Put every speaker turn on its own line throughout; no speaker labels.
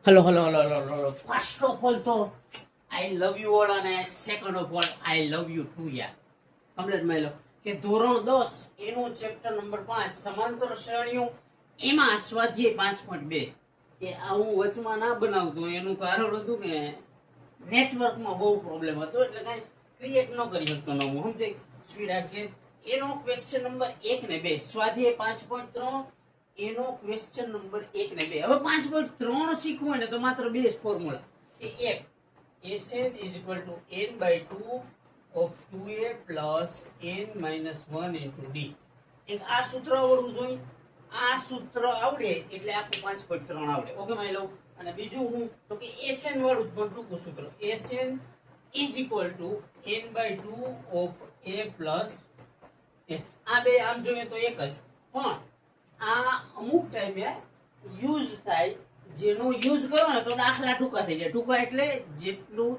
Hello. First of all, તો I love you all, અને second of all, I love you too, યાર. Complete માઈ લો કે ધોરણ 10 એનું ચેપ્ટર નંબર 5 સમાંતર શ્રેણીઓ, એમાં સ્વાધ્યાય 5.2 કે આ હું વચમાં ના બનાવતો એનું કારણ હતું કે નેટવર્કમાં બહુ પ્રોબ્લેમ હતો, એટલે કાંઈ ક્રિએટ ન કરી શકતો ન હું સમજે સ્વીટ કે એનો ક્વેશ્ચન નંબર 1 ને 2 સ્વાધ્યાય 5.3 એનો ક્વેશ્ચન નંબર 1 ને 2. હવે 5.3 શીખવું હોય ને તો માત્ર બે જ ફોર્મ્યુલા કે એક Sn = n/2 of 2a plus n-1 into d. એક આ સૂત્ર આવડવું જોઈએ, આ સૂત્ર આવડે એટલે આખું 5.3 આવડે. ઓકે માની લો. અને બીજું હું તો કે Sn વાળું જ પણ ટૂંકું સૂત્ર Sn = n/2 of a plus n. આ બે આમ જોઈએ તો એક જ, પણ આ અમુક ટાઈમે યુઝ થાય, જેનો યુઝ કરો ને તો દાખલા ટૂંકા થઈ જાય. ટૂંકા એટલે જેટલું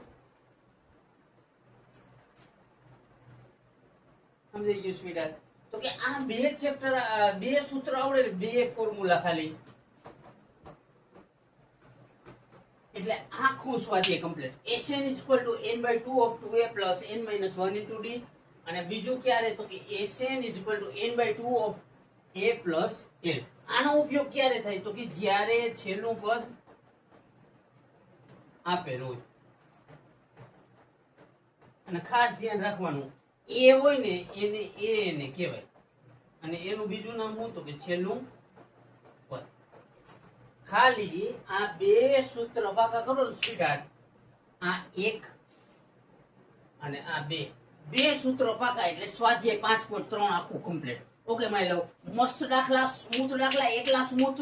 સમજાઈ ગયું સ્વીટ? તો કે આ બે ચેપ્ટર, બે સૂત્ર આવડે, બે ફોર્મ્યુલા ખાલી, એટલે આખું સ્વાધ્યાય complete. Sn = n/2 of 2a plus n-1 into d. અને બીજું ક્યારે તો કે Sn = n/2 of a plus l. આનો ઉપયોગ ક્યારે થાય તો કે જ્યારે છેલ્લું પદ આપેલું હોય. અને ખાસ ધ્યાન રાખવાનું, એ હોય ને એને એને કહેવાય, અને એનું બીજું નામ શું તો કે છેલ્લું પદ. ખાલી આ બે સૂત્ર પાકા કરો ને સ્વીટહાર્ટ, આ એક અને આ બે સૂત્રો પાકા એટલે સ્વાધ્યાય 5.3 આખું કમ્પ્લીટ. ઓકે માઈ લો. મસ્ત દાખલા, સ્મૂથ દાખલા, એકલા સ્મૂથ,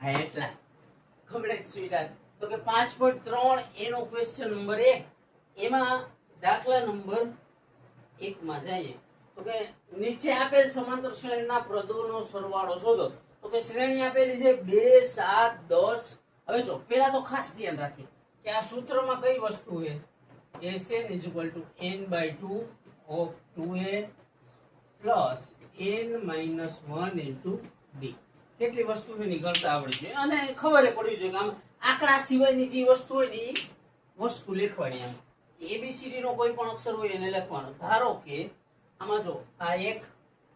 હા એટલા કમ્પ્લીટ સ્વીટહાર્ટ. તો કે 5.3 એનો ક્વેશ્ચન નંબર 1, એમાં દાખલા નંબર 1 માં જઈએ તો કે નીચે આપેલ સમાંતર શ્રેણીના પદોનો સરવાળો શોધો. તો કે શ્રેણી આપેલી છે 2, 7, 10. હવે જો પેલા તો ખાસ ધ્યાન રાખીએ કે આ સૂત્રમાં કઈ વસ્તુ છે. Sn = n/2 of 2a plus n-1 into d. કેટલી વસ્તુ એની ગણતા આવડી છે અને ખબર પડવી જોઈએ કે આમ આંકડા સિવાયની જે વસ્તુ હોય ને એ વસ્તુ લખવાની. આમ ABCD નો કોઈ પણ અક્ષર હોય એને લખવાનો. ધારો કે આમાં જો આ 1,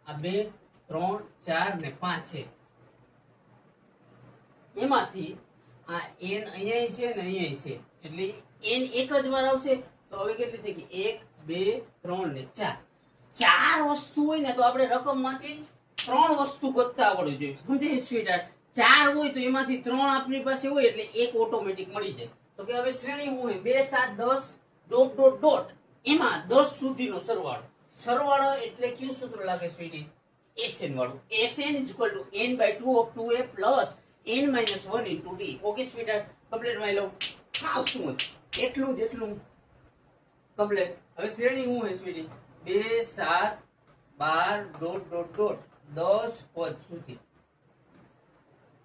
આ 2, 3, 4 ને 5 છે, એમાંથી આ n અહીંયા છે ને અહીંયા છે, એટલે n એક જ વાર આવશે. તો હવે કેટલી થઈ ગઈ? 1, 2, 3 ને 4. 4 વસ્તુ હોય ને તો આપણે રકમમાંથી 3 વસ્તુ ગોતતા આવડવી જોઈએ. સમજે સ્વીટહાર્ટ? 4 હોય તો એમાંથી 3 આપણી પાસે હોય એટલે એક ઓટોમેટિક મળી જાય. તો કે હવે શ્રેણી શું હોય? 2, 7, 10 ... એમાં 10 સુધીનો સરવાળો એટલે કયું સૂત્ર લાગે સ્વીટી? Sn વાળું. Sn = n/2 of 2a plus n-1 into d. Okay sweetheart? Complete માઈ લો. હાવ શું એટલું કમ્પ્લીટ. હવે શ્રેણી શું હોય સ્વીટી? 2, 7, 12... 10 પદ સુધી.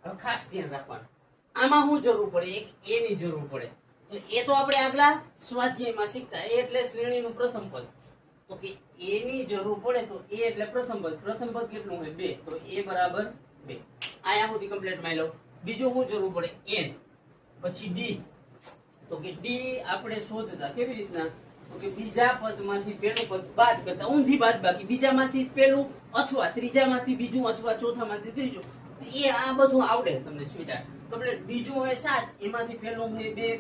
હવે ખાસ ધ્યાન રાખવાનું, આમાં શું જરૂર પડે? એક a ની જરૂર પડે. તો એ તો આપણે આગલા સ્વાધ્યાયમાં શીખતા. એ એટલે શ્રેણીનું પ્રથમ પદ. તો કે a ની જરૂર પડે તો a એટલે પ્રથમ પદ કેટલું હોય? 2. તો a બરાબર 2. આયા સુધી કમ્પ્લીટ માઈ લો. બીજું શું જરૂર પડે? n. પછી d. તો કે d આપણે શોધતા કેવી રીતના? તો કે બીજા પદમાંથી પહેલું પદ બાદ કરતા, ઊંધી બાદબાકી. બીજામાંથી પહેલું અથવા ત્રીજામાંથી બીજું અથવા ચોથામાંથી ત્રીજું. એ આ બધું આવડે તમને સ્વીટહાર્ટ. કમ્પ્લીટ. બીજું હોય 7, એમાંથી પહેલું હોય 2,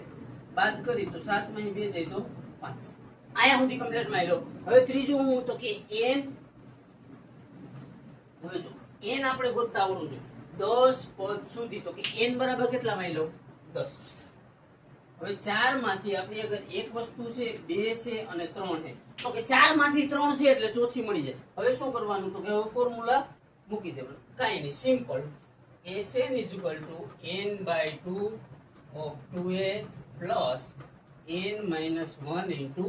બાદ કરી તો 7 માંથી 2 જાય તો 5. આયા સુધી કમ્પ્લીટ માં લો. હવે ત્રીજું હું તો કે n. હવે જો n આપણે ગોતતા આવડું છે 10 પદ સુધી. તો કે n બરાબર કેટલા માં લો? 10. હવે 4 માંથી આપણી અગર એક વસ્તુ છે, 2 છે અને 3 છે. તો કે 4 માંથી 3 છે એટલે ચોથી મળી જાય. હવે શું કરવાનું? તો કે હવે ફોર્મ્યુલા મૂકી દેવાનું. કાઈ નહીં, simple. Sn = n/2 of 2a plus n-1 into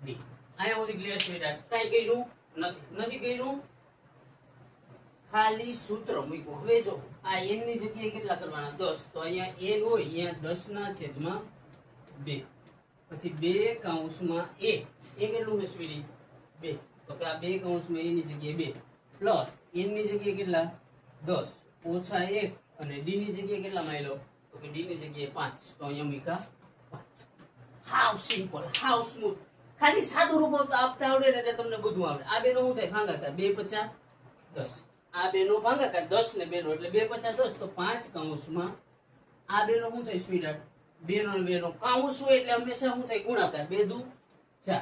d. આયા સુધી ક્લિયર સ્વીટહાર્ટ? કાઈ કર્યું નથી કર્યું, ખાલી સૂત્ર મૂક્યું. હવે જો આ n ની જગ્યાએ કેટલા કરવાના? 10. તો અહીંયા n હોય, અહીંયા 10 ના છેદમાં 2. પછી 2 કૌંસમાં a. એ કેટલું છે સ્વીટી? 2. તો કે આ 2 કૌંસમાં a ની જગ્યાએ 2 પ્લસ n ની જગ્યાએ કેટલા? 10. -1 અને ડી ની જગ્યાએ કેટલા માયલો તો કે ડી ની જગ્યાએ 5 તો અહીંયા મૂકા 5 હાવ સિમ્પલ હાવ સ્મૂથ ખાલી સાદું રૂપ આપતા આવડે ને એટલે તમને બધું આવડે આ બેનો શું થાય ભાગાકાર 2 50 10 આ બેનો ભાગાકાર 10 ને બેનો એટલે 2 50 10 તો 5 કૌંસમાં આ બેનો શું થાય સ્વીટહાર્ટ બેનો ને બેનો કૌંસ હોય એટલે હંમેશા શું થાય ગુણાકાર 2 દુ 4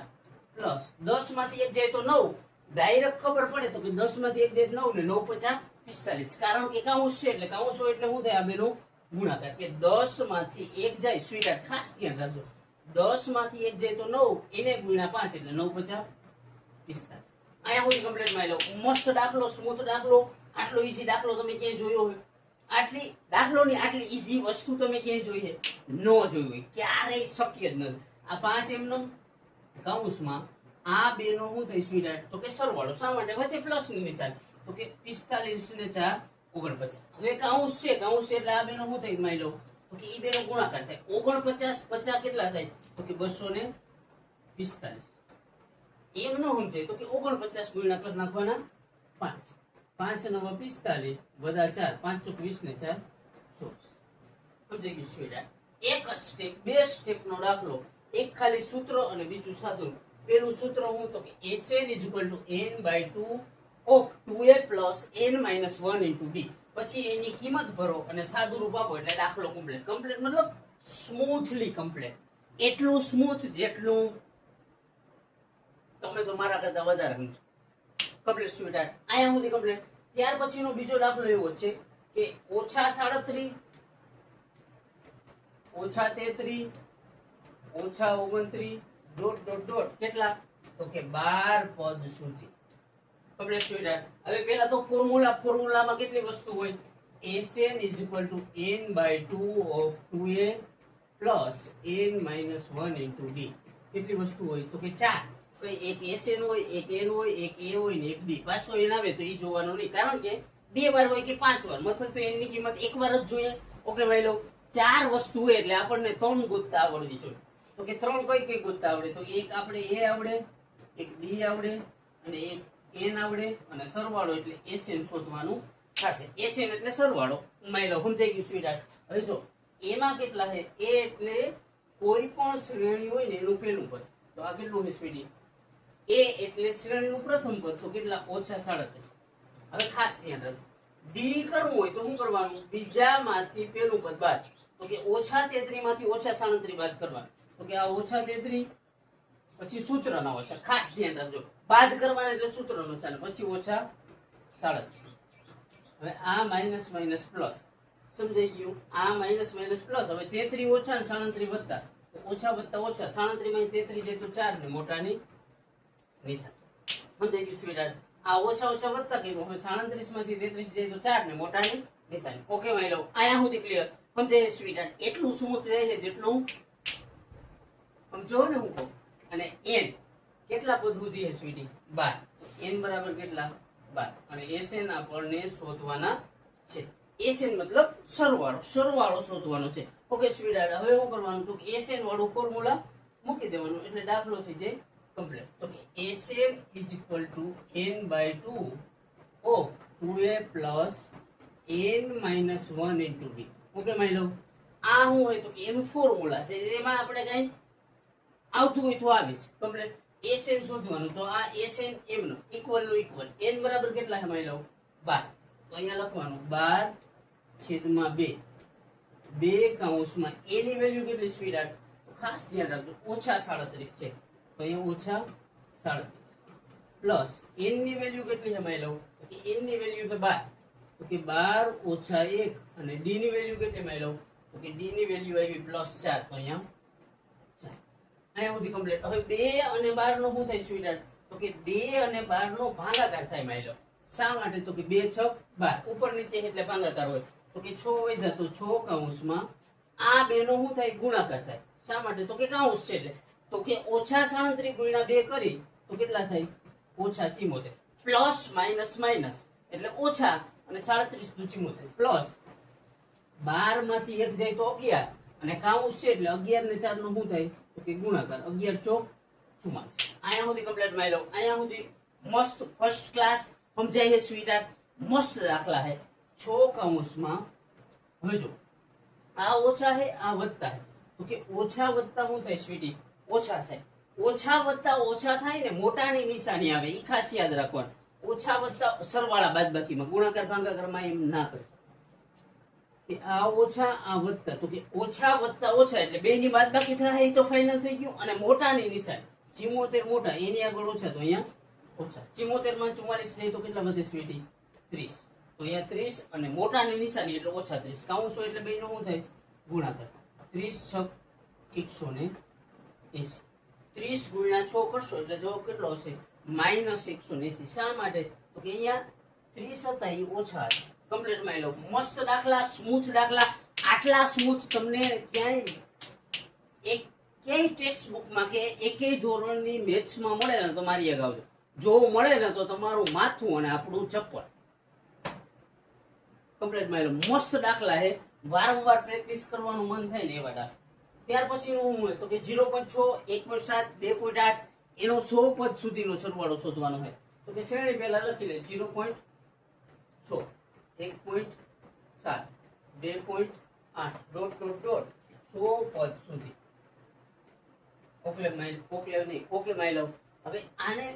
પ્લસ 10 માંથી 1 જાય તો 9 ડાયરેક્ટ ખબર પડે તો કે 10 માંથી 1 જાય 9 ને 9 50 45 કારણ કે કૌંસ છે એટલે કૌંસ હોય એટલે શું થાય આ બેનો ગુણાકાર કે 10 માંથી 1 જાય સ્વીટહાર્ટ ખાસ ધ્યાન રાખજો 10 માંથી 1 જાય તો 9 એને ગુણ્યા 5 એટલે 9 50 45 અહીંયા હું કમ્પ્લીટ માં લો મસ્ત દાખલો સ્મૂથ દાખલો આટલો ઈઝી દાખલો તમે ક્યાંય જોયો હોય આટલી દાખલોની આટલી ઈઝી વસ્તુ તમે ક્યાંય જોઈ છે નો જોઈ હોય ક્યારેય શક્ય જ નથી આ 5 એમનો કૌંસમાં આ બેનો શું થઈ સ્વીટહાર્ટ તો કે સરવાળો શા માટે વચ્ચે પ્લસ ની નિશાન તો કે 45 ને 4 49 હવે કૌંસ છે એટલે આ બેનો શું થઈ માની લો તો કે ઈ બેનો ગુણાકાર થાય 49 50 કેટલા થાય તો કે 245 એમ ન સમજાય તો કે 49 ગુણ્યા કરી નાખવાના 5 5 9 45 વડા 4 5 ચોક 20 ને 4 24 સમજાઈ ગયું સ્વીટહાર્ટ એક જ સ્ટેપ બે સ્ટેપ નો દાખલો એક ખાલી સૂત્ર અને બીજું સાદું પેલું સૂત્ર હું તો કે Sn n/2 of 2a + n - 1 * d પછી એની કિંમત ભરો અને સાદું રૂપ આપો એટલે દાખલો કમ્પ્લીટ મતલબ સ્મૂથલી કમ્પ્લીટ એટલું સ્મૂથ જેટલું તમે તો મારા કરતા વધારે સમજો કમ્પ્લીટ સ્વીટહાર્ટ અહીંયા સુધી કમ્પ્લીટ ત્યાર પછીનો બીજો દાખલો એવો છે કે -37 -33 -29 ... કેટલા તો કે 12 પદ સુધી કમ્પ્લીટ સ્વીટહાર્ટ હવે પહેલા તો ફોર્મ્યુલામાં કેટલી વસ્તુ હોય Sn n/2 of 2a + n - 1 * d કેટલી વસ્તુ હોય તો કે 4 એક Sn હોય એક n હોય એક a હોય ને એક d પાછો n આવે તો ઈ જોવાનું નહીં કારણ કે 2 વાર હોય કે 5 વાર મતલબ તો n ની કિંમત એક વાર જ જોઈએ ઓકે ભાઈ લો 4 વસ્તુ હોય એટલે આપણને 3 ગોતતા આવડવી જોઈએ તો કે 3 કઈ ગોતતા આવડે તો એક આપણે a આવડે એક d આવડે અને એક n આવડે અને સરવાળો એટલે Sn શોધવાનું થશે Sn એટલે સરવાળો માની લો સમજાઈ ગયું સ્વીટહાર્ટ હવે જો એમાં કેટલા છે a એટલે કોઈ પણ શ્રેણી હોય ને એનું પહેલું પદ તો આ કેટલું છે સ્વીટી a એટલે શ્રેણીનું પ્રથમ પદ તો કેટલા -37 હવે ખાસ ધ્યાન રાખજો d કરવું હોય તો શું કરવાનું બીજામાંથી પહેલું પદ બાદ તો કે -33 માંથી -37 બાદ કરવાનું તો કે આ -33 પછી સૂત્રના ઓછા ખાસ ધ્યાન રાખજો બાદ કરવાના એટલે સૂત્રનો સાન પછી -37 હવે આ માઈનસ માઈનસ પ્લસ સમજાઈ ગયું આ માઈનસ માઈનસ પ્લસ હવે 33 ઓછા ને 37 વત્તા તો ઓછા વત્તા ઓછા 37 માં 33 જાય તો 4 ને મોટાની નિશાન સમજાઈ ગયું સ્વીટહાર્ટ આ ઓછા ઓછા વત્તા કર્યું હવે 37 માંથી 33 જાય તો 4 ને મોટાની નિશાન ઓકે માઈ લો આયા સુધી ક્લિયર સમજાય સ્વીટહાર્ટ એટલું સ્મૂથ રહે છે જેટલું સમજો ને હું કહું અને n કેટલા પદ સુધી છે સ્વીટી 12 n બરાબર કેટલા 12 અને Sn આપણને શોધવાના છે Sn મતલબ સરવાળો શોધવાનો છે ઓકે સ્વીટહાર્ટ હવે શું કરવાનું તો Sn વાળું ફોર્મ્યુલા મૂકી દેવાનું એટલે દાખલો થઈ જાય કમ્પ્લીટ તો કે Sn = n/2 of 2a + n - 1 * d okay માની લો આ શું હોય તો કે એનું ફોર્મ્યુલા છે એમાં આપણે કઈ આવતું હોય તો આવીશ કમ્પ્લીટ Sn શોધવાનું તો આ Sn m નો ઇક્વલ નો ઇક્વલ n બરાબર કેટલા છે માની લો 12 તો અહીંયા લખવાનું 12/2 2 કૌંસમાં a ની વેલ્યુ કેટલી સ્વીટહાર્ટ તો ખાસ ધ્યાન રાખજો -37 છે તો અહીંયા -37 પ્લસ n ની વેલ્યુ કેટલી છે માની લો કે n ની વેલ્યુ તો 12 તો કે 12 - 1 અને d ની વેલ્યુ કેટલી માની લો તો કે d ની વેલ્યુ આવી +4 તો અહીંયા અહીંયા સુધી કમ્પ્લીટ હવે 2 અને 12 નો શું થાય સ્વીટહાર્ટ તો કે 2 અને 12 નો ભાગાકાર થાય માની લો શા માટે તો કે 2 6 12 ઉપર નીચે એટલે ભાગાકાર હોય તો કે 6 હોય તો 6 કૌંસમાં આ બે નો શું થાય ગુણાકાર થાય શા માટે તો કે કૌંસ છે એટલે તો કે -37 ગુણ્યા 2 કરી તો કેટલા થાય -74 પ્લસ માઈનસ માઈનસ એટલે ઓછા અને 37 દુ 74 પ્લસ 12 માંથી 1 જાય તો 11 અને કૌંસ છે એટલે 11 ને 4 નો શું થાય તો કે ગુણાકાર 11 ચોક 44 અહીંયા સુધી કમ્પ્લીટ માઈ લો અહીંયા સુધી મસ્ત ફર્સ્ટ ક્લાસ સમજાય છે સ્વીટહાર્ટ મસ્ત દાખલા છે 6 હવે જો આ ઓછા है આ વધતા है તો કે ઓછા વધતા શું થાય સ્વીટી ઓછા થાય ઓછા વધતા ઓછા થાય ને મોટાની નિશાની આવે ઈ ખાસ યાદ રાખવાનું ઓછા વધતા સરવાળા બાદબાકીમાં ગુણાકાર ભાગાકારમાં એમ ના કરજો કે આ ઓછા આ વધતા તો કે ઓછા વધતા ઓછા એટલે બેની બાદબાકી થાય એ તો ફાઇનલ થઈ ગયું અને મોટાની નિશાની 74 મોટા એની આગળ ઓછા તો અહીંયા ઓછા 74 માં 44 નહીં તો કેટલા વધે સ્વીટી 30 તો અહીંયા 30 અને મોટાની નિશાની એટલે ઓછા 30 કાઉન્સ હોય એટલે બેનો શું થાય ગુણાકાર 30 6 180 30 ગુણ્યા 6 કરશો એટલે જવાબ કેટલો હશે -180 શા માટે તો કે અહીંયા 30 હતા એ ઓછા હતા કમ્પ્લીટ માં લો મસ્ત દાખલા સ્મૂથ દાખલા આટલા સ્મૂથ તમને ક્યાંય ટેક્સ્ટ બુકમાં કે એકેય ધોરણની મેથ્સમાં મળે ને તો મારી અગાઉ જો મળે ને તો તમારું માથું અને આપણું ચપ્પલ કમ્પ્લીટ માં લો મસ્ત દાખલા હે વારંવાર પ્રેક્ટિસ કરવાનું મન થાય ને એવા દાખલા ત્યાર પછીનું શું હોય તો કે 0.6 1.7 2.8 એનો 100 પદ સુધીનો સરવાળો શોધવાનો હોય તો કે શ્રેણી પહેલા લખી લે 0.6 1.7 2.8 ડોટ ડોટ ડોટ 100 પદ સુધી ઓકે માઇલ હવે આને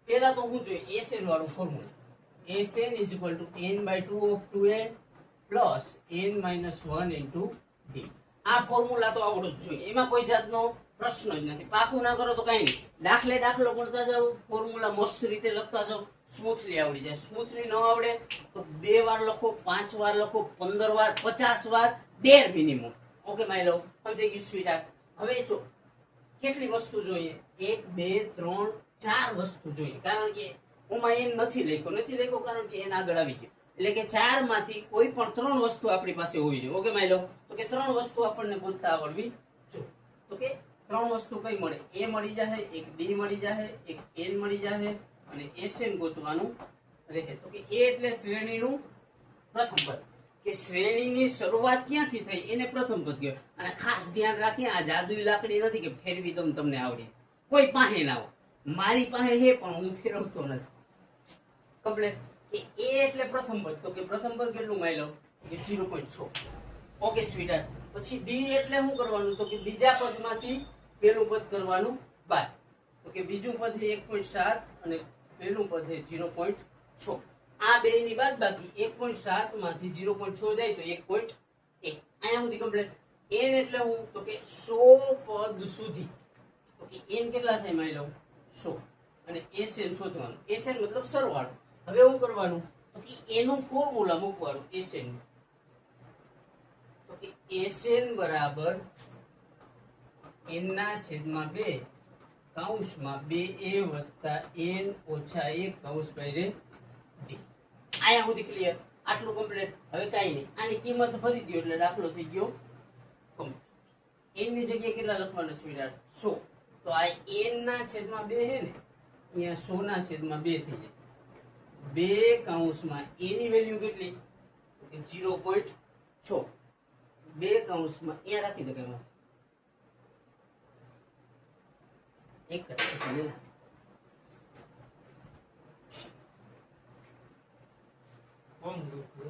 પહેલા તો હું જોઈએ SN વાળું formula SN = n/2 of 2a plus n - 1 into d આ ફોર્મ્યુલા તો આવડવું જ જોઈએ એમાં કોઈ જાતનો પ્રશ્ન જ નથી પાકું ના કરો તો કઈ નહીં દાખલો ગણતા જાવ ફોર્મ્યુલા મસ્ત રીતે લખતા જાવ સ્મૂથલી આવડી જાય સ્મૂથલી ન આવડે તો 2 વાર લખો 5 વાર લખો 15 વાર 50 વાર ડેર મિનિમમ ઓકે માય લવ સમજાઈ ગયું સ્વીટ હવે જો કેટલી વસ્તુ જોઈએ 1 2 3 4 વસ્તુ જોઈએ કારણ કે ઓમાં એન નથી લખ્યો કારણ કે એન આગળ આવી ગયો એટલે કે 4 માંથી કોઈ પણ 3 વસ્તુ આપણી પાસે હોવી જોઈએ ઓકે માય લવ તો કે 3 વસ્તુ આપણને ગોતતા આવડવી જો તો કે 3 વસ્તુ કઈ મળે a મળી જાય એક b મળી જાય એક n મળી જાય અને SN ગોતવાનું રહે તો કે a એટલે શ્રેણીનું પ્રથમ પદ કે શ્રેણીની શરૂઆત ક્યાંથી થઈ એને પ્રથમ પદ કહેવાય અને ખાસ ધ્યાન રાખીએ આ જાદુઈ લાકડી નથી કે ફેરવી તમને આવડી કોઈ પાસે ના હોય મારી પાસે હે પણ હું ફેરવતો નથી કમ્પ્લીટ કે a એટલે પ્રથમ પદ તો કે પ્રથમ પદ કેટલું માઇલો કે 0.6 ઓકે સ્વીટર પછી d એટલે શું કરવાનું તો કે બીજા પદમાંથી પહેલું પદ કરવાનું બાદ તો કે બીજું પદ છે 1.7 અને પહેલું પદ છે 0.6 આ બેની બાદબાકી 1.7 માંથી 0.6 જાય તો 1.1 અહીંયા સુધી કમ્પ્લીટ n એટલે હું તો કે 100 પદ સુધી તો કે n કેટલા થાય માની લો 100 અને SN શોધવાનું SN મતલબ સરવાળો હવે શું કરવાનું તો કે એનું ફોર્મ્યુલા મૂકવાનું SN તો કે SN બરાબર n ના છેદમાં 2 કૌંસમાં 2a વત્તા n ઓછા 1 કૌંસ ભાઈ d આયા સુધી ક્લિયર આટલું કમ્પ્લીટ હવે કાઈ નહીં આની કિંમત ભરી દો એટલે દાખલો થઈ ગયો કમ્પ્લીટ n ની જગ્યાએ કેટલા લખવાના સ્વીટ 100 તો આ n ના છેદમાં 2 હે ને અહીંયા 100 ના છેદમાં 2 થઈ જાય 2 કૌંસમાં a ની વેલ્યુ કેટલી 0.6 2 કૌંસમાં અહીંયા રાખી દો કે એક જ સેકન્ડ કોણ દુખો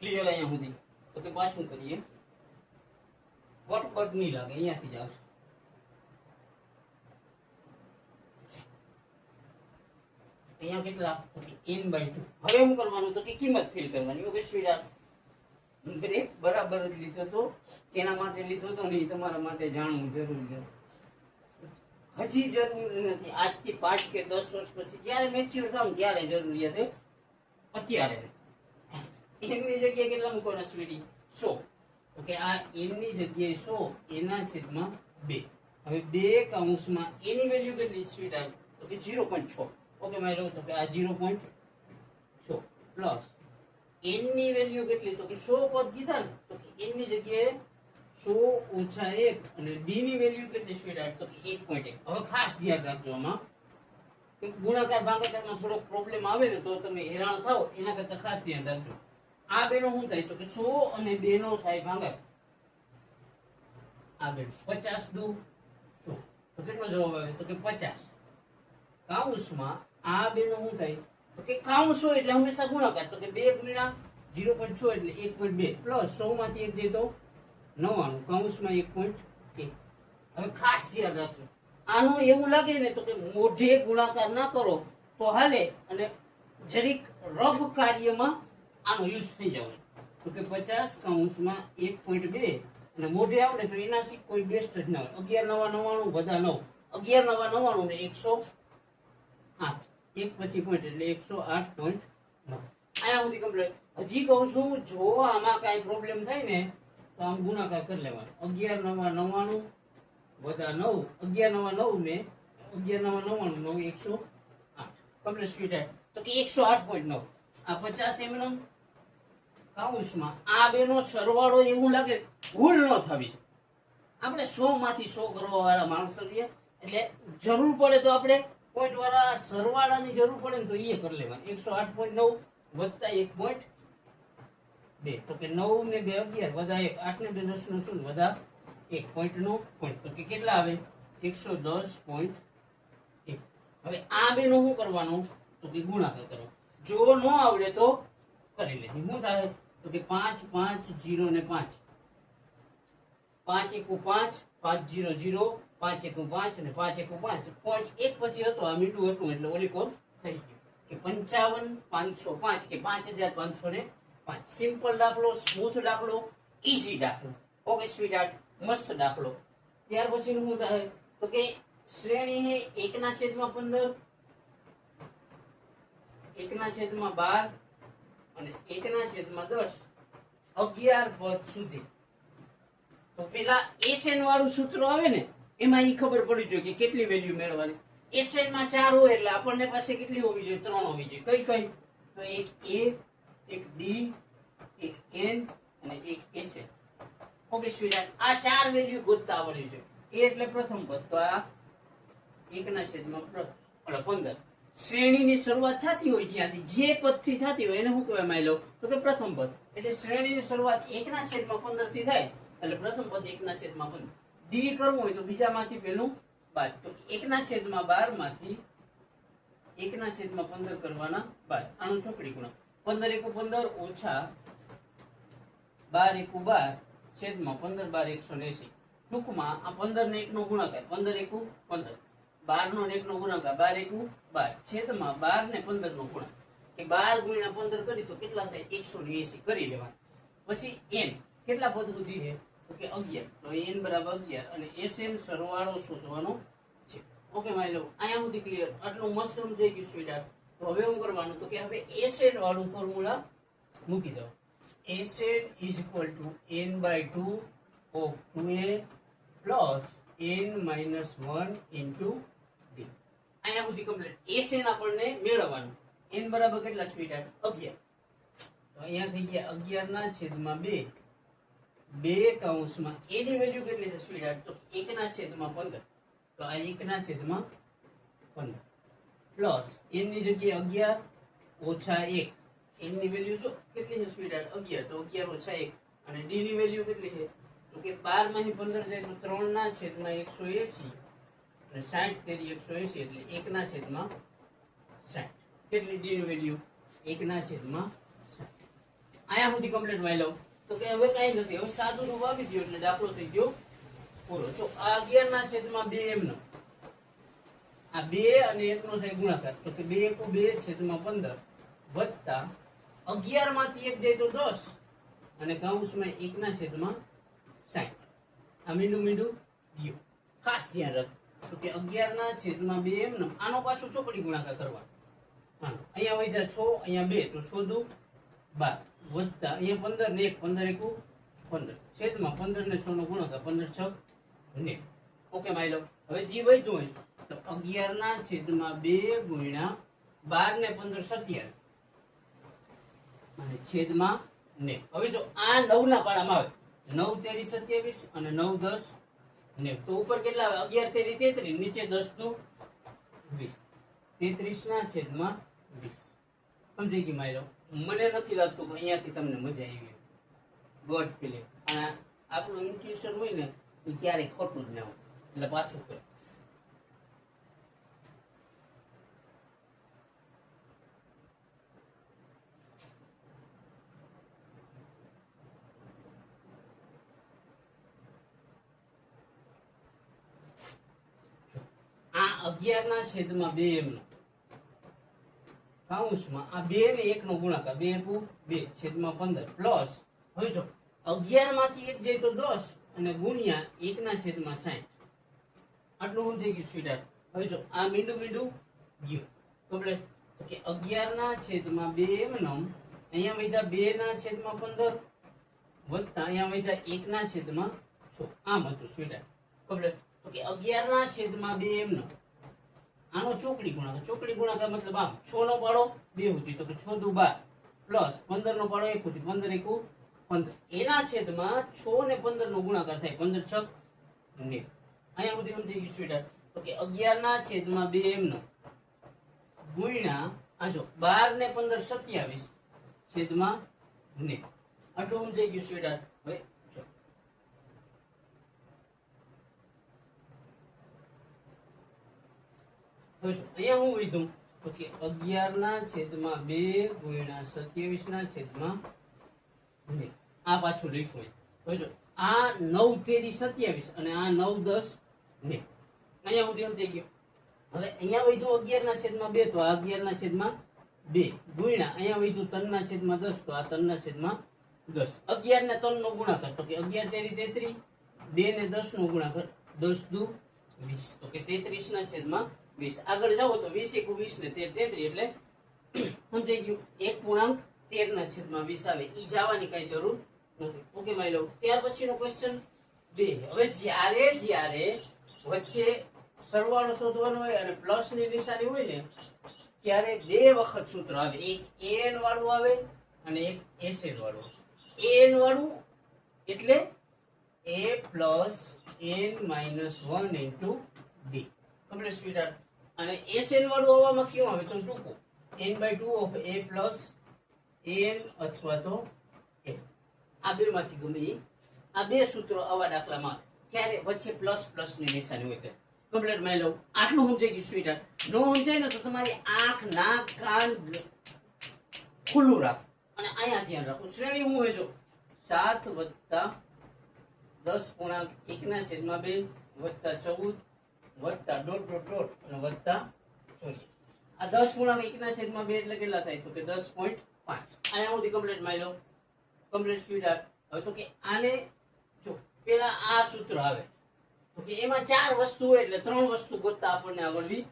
ક્લિયર અહીંયા સુધી તો કે પાછું કરીએ કટ નહીં લાગે અહીંયાથી જ આવશે અહીંયા કેટલા n/2 હવે શું કરવાનું તો કે કિંમત ફિલ કરવાની ઓકે સ્વીટ બ્રેક બરાબર જ લીધો તો એના માટે લીધો તો નહીં તમારા માટે જાણવું જરૂરી છે હજી જરૂરી નથી આજથી 5 કે 10 વર્ષ પછી જ્યારે મેચ્યોર થાવ ત્યારે જરૂરિયાત અત્યારે એની જગ્યાએ કેટલા મૂકવાના સ્વીટી 100 તો કે આ n ની જગ્યાએ 100 એના છેદમાં 2. હવે 2 કૌંસમાં એની વેલ્યુ કેટલી સ્વીટ આવે તો કે 0.6. ઓકે મારી લો તો કે આ 0.6 પ્લસ n ની વેલ્યુ કેટલી તો કે 100 પદ કીધા ને તો કે n ની જગ્યાએ 100 ઓછા 1 અને d ની વેલ્યુ કેટલી સ્વીટ આવે તો કે 1.1. હવે ખાસ ધ્યાન રાખજો આમાં કે ગુણાકાર ભાગાકારમાં થોડો પ્રોબ્લેમ આવે ને તો તમે હેરાન થાઓ એના કરતા ખાસ ધ્યાન રાખજો. આ બેનો શું થાય તો કે 100 અને 2 નો થાય ભાગાકાર. આ બે 50 દુ 100 તો કેટલો જવાબ આવે તો કે 50. કૌંસમાં આ બેનો શું થાય તો કે કૌંસ હોય એટલે હંમેશા ગુણાકાર તો કે 2 ગુણ્યા 0.6 એટલે 1.2 પ્લસ 100 માંથી 1 દે તો 99 કૌંસમાં 1.1. હવે ખાસ ધ્યાન રાખજો આનું એવું લાગે ને તો કે મોઢે ગુણાકાર ના કરો તો હાલે અને જરીક રફ કાર્યમાં આનો યુઝ થઈ જાવ તો કે 50 કૌંસમાં 1.2 અને મોઢે આવડે તો એનાથી કોઈ બેસ્ટ જ ના હોય. 11 9 99 બધા 9 11 9 99 ને 108 એક પછી પોઈન્ટ એટલે 108.9. આયા સુધી કમ્પ્લીટ. હજી કહું છું જો આમાં કાઈ પ્રોબ્લેમ થાય ને તો આમ ગુણાકાર કરી લેવાનો 11 9 99 બધા 9 11 9 ને 11 99 108 કમ્પ્લીટ સ્વીટ તો કે 108.9. આ 50 એમનો કૌંસમાં આ બેનો સરવાળો એવું લાગે ભૂલ ન થવી છે. આપણે 100 માંથી 100 કરવા વાળા માણસો છીએ એટલે જરૂર પડે તો આપણે પોઈન્ટ વાળા સરવાળાની જરૂર પડે ને તો એ કરી લેવાનું 108.9 વત્તા 1.2 તો કે 9 ને 2 11 વત્તા 1 8 ને 2 10 નો 0 વત્તા 1 પોઈન્ટ નો પોઈન્ટ તો કે કેટલા આવે 110.1. હવે આ બેનો શું કરવાનું તો કે ગુણાકાર કરવાનો. જો ન આવડે તો કરી લે. શું થાય તો કે 5 5 0 ને 5 5 1 5 5 0 0 5 1 5 અને 5 1 5 પોઈન્ટ એક પછી હતો આ મીંડું હતું એટલે ઓલી કોલ થઈ ગયું કે 55 505 કે 5505. સિમ્પલ દાખલો, સ્મૂથ દાખલો, ઈઝી દાખલો. ઓકે સ્વીટહાર્ટ મસ્ત દાખલો. ત્યાર પછી શું થાય તો કે શ્રેણી હે 1/15 1/12 અને 1/10 11 પદ સુધી. તો પેલા એસએન વાળું સૂત્ર આવે ને એમાં ઈ ખબર પડી જોઈએ કે કેટલી વેલ્યુ મેળવવાની. એસએન માં 4 હોય એટલે આપણને પાસે કેટલી હોવી જોઈએ 3 હોવી જોઈએ. કઈ કઈ તો એક એ, એક ડી, એક એન અને એક એસએન. ઓકે સ્વીટહાર્ટ આ 4 વેલ્યુ ગોતતા આવડવી જોઈએ. એ એટલે પ્રથમ પદ તો આ 1/15. શ્રેણીની શરૂઆત થતી હોય જ્યાંથી જે પદથી થતી હોય એને શું કહેવામાં આવેલો તો કે પ્રથમ પદ. એટલે શ્રેણીની શરૂઆત 1/15 થી થાય એટલે પ્રથમ પદ 1/15. ડી કરવું હોય તો બીજામાંથી પેલું બાદ તો 1/12 માંથી 1/15 કરવાના બાદ. આનું ચોકડી ગુણક 15 1 15 ઓછા 12 1 12 છેદમાં 15 12 180. ટૂંકમાં આ 15 ને 1 નો ગુણાકાર 15 1 15 12 નો 1 નો ગુણાકાર 12 1 12 છેદમાં 12 ને 15 નો ગુણાકાર કે 12 ગુણ્યા 15 કરી તો કેટલા થાય 180 કરી લેવા. પછી n કેટલા પદ સુધી છે તો કે 11 તો n બરાબર 11 અને sn સરવાળો શોધવાનો છે. ઓકે મારી લો અહીંયા સુધી ક્લિયર. આટલું મસ્ત સમજાઈ ગયું સ્વીટહાર્ટ. તો હવે શું કરવાનું તો કે હવે sn વાળું ફોર્મ્યુલા મૂકી દો. sn is equal to n/2 of 2a plus n minus 1 into d. અહીંયા સુધી કમ્પ્લીટ. sn આપણને મેળવવાનું. n બરાબર કેટલા સ્વીટહાર્ટ 11. તો અહીંયા થઈ ગયા 11/2 2 કૌંસમાં એની વેલ્યુ કેટલી છે સ્વીટહાર્ટ તો 1/15. તો આ 1/15 પ્લસ n ની જગ્યાએ 11 ઓછા 1. n ની વેલ્યુ જો કેટલી છે સ્વીટહાર્ટ 11 તો 11 ઓછા 1 અને d ની વેલ્યુ કેટલી છે તો કે 12 માંથી 15 જાય તો 3/180 અને 60 તેરી 180 એટલે 1/60. કેટલી d ની વેલ્યુ 1/60. આયા સુધી કમ્પ્લીટ વાઈ લઉં તો કે હવે કઈ નથી. હવે સાદું રૂપ આપી દો એટલે દાખલો થઈ ગયો પૂરો. જો આ 11/2 એમનો આ 2 અને 1 નો થાય ગુણાકાર તો કે 2 * 2/15 વત્તા 11 માંથી 1 જાય તો 10 અને કૌંસમાં 1/60. આ મીંડું ગયું. ખાસ ધ્યાન રાખ તો કે 11/2 એમનો આનો પાછો ચોકડી ગુણાકાર કરવાનો. અહીંયા વધ્યા 6 અહીંયા 2 તો 6 દુ 12 વત્તા અહીંયા 15 ને 1 15 1 15 છેદમાં 15 ને 6 નો ગુણાકાર 15 6 90. ઓકે માઈ લો. હવે જે વધ્યું હોય તો 11 ના છેદમાં 2 ગુણ્યા 12 ને 15 27 અને છેદમાં 90. હવે જો આ 9 ના પાડામાં આવે 9 તેરી 27 અને 9 10 90. તો ઉપર કેટલા આવે 11 તેરી 33, નીચે 10 દુ 20. 33 ના છેદમાં 20. સમજી ગઈ માઈ લો. મને નથી લાગતું કે અહીંયાથી તમને મજા આવી ગોડ ફીલિંગ. અને આપણું ઇન્ટ્યુશન હોય ને એ ક્યારેય ખોટું જ ન હોય. એટલે પાછું કરે. આ 11 ના છેદમાં 2 એમનો કૌંસમાં આ 2 ને 1 નો ગુણાકાર 2 × 2 છેદમાં 15 પ્લસ હવે જો 11 માંથી 1 જાય તો 10 અને ગુણ્યા 1 ના છેદમાં 60. આટલું હું થઈ ગયું સ્વીટર. હવે જો આ મીંડું ગયું કમ્પ્લીટ. તો કે 11 ના છેદમાં 2 એમનો અહીંયા વધ્યા 2 ના છેદમાં 15 વત્તા અહીંયા વધ્યા 1 ના છેદમાં 6. આમ હતું સ્વીટર કમ્પ્લીટ. તો કે 11 ના છેદમાં 2 એમનો આનો ચોકડી ગુણાકાર મતલબ આમ 6 નો પાડો 2 સુધી તો કે 6 દુ 12 પ્લસ 15 નો પાડો 1 સુધી 15 1 15. એના છેદમાં 6 ને 15 નો ગુણાકાર થાય 15 6 90. અહીંયા સુધી સમજી ગયું સ્વીટર. તો કે 11 ના છેદમાં 2 એમનો ગુણ્યા આ જો 12 ને 15 27 છેદમાં 90. આટલું સમજી ગયું સ્વીટર. હવે અહીંયા હું લીધું તો કે 11 ના છેદમાં 2 ગુણ્યા 27 ના છેદમાં 90. આ પાછું લખ્યું હોય. જો આ 9 તેરી 27 અને આ 9 10 90. અહીંયા સુધી સમજાઈ ગયું. હવે અહીંયા વધ્યું 11 ના છેદમાં 2 તો આ 11 ના છેદમાં 2 ગુણ્યા અહીંયા વધ્યું 3 ના છેદમાં 10 તો આ 3 ના છેદમાં 10. 11 ને 3 નો ગુણાકાર તો કે 11 તેરી 33, 2 ને 10 નો ગુણાકાર 10 દુ 20 તો કે 33 ના છેદમાં 20. આગળ જાઓ તો 20 × 20 ને 13 33 એટલે સમજાઈ ગયું 1.13 ના છેદમાં 20 આવે. ઈ જવાની કઈ જરૂર નથી. ઓકે માઈ લો. ત્યાર પછીનો ક્વેશ્ચન 2. હવે જ્યારે વચ્ચે સરવાળો શોધવાનો હોય અને પ્લસ ની નિશાની હોય ને ત્યારે બે વખત સૂત્ર આવે. એક an વાળું આવે અને એક sn વાળું. an વાળું એટલે a + n - 1 * d complete sweeter. અને sn વાળું આવવામાં કેવું આવે તો ટૂંકું n/2 ઓફ a + n અથવા તો n. આ બે માંથી ગમે આ બે સૂત્રો આવા દાખલામાં ક્યારે વચ્ચે પ્લસ ની નિશાની હોય છે. કમ્પ્લીટ માઈ લવ. આટલું સમજાઈ ગયું સ્વીટર. નો સમજાય ને તો તમારી આંખ નાક કાન ખુલ્લું રાખો અને અહીંયા ધ્યાન રાખો. શ્રેણી હું હોય જો 7 + 10.1/2 + 14 + ... અને વત્તા 24. આ 10.1/2 એટલે કેટલા થાય તો કે 10.5. અહીંયા સુધી કમ્પ્લીટ માઈ લો. કમ્પ્લીટ સ્વીટર. હવે તો કે આને જો પેલા આ સૂત્ર આવે તો કે એમાં 4 વસ્તુ હોય એટલે 3 વસ્તુ ગોતતા આપણને આવડવી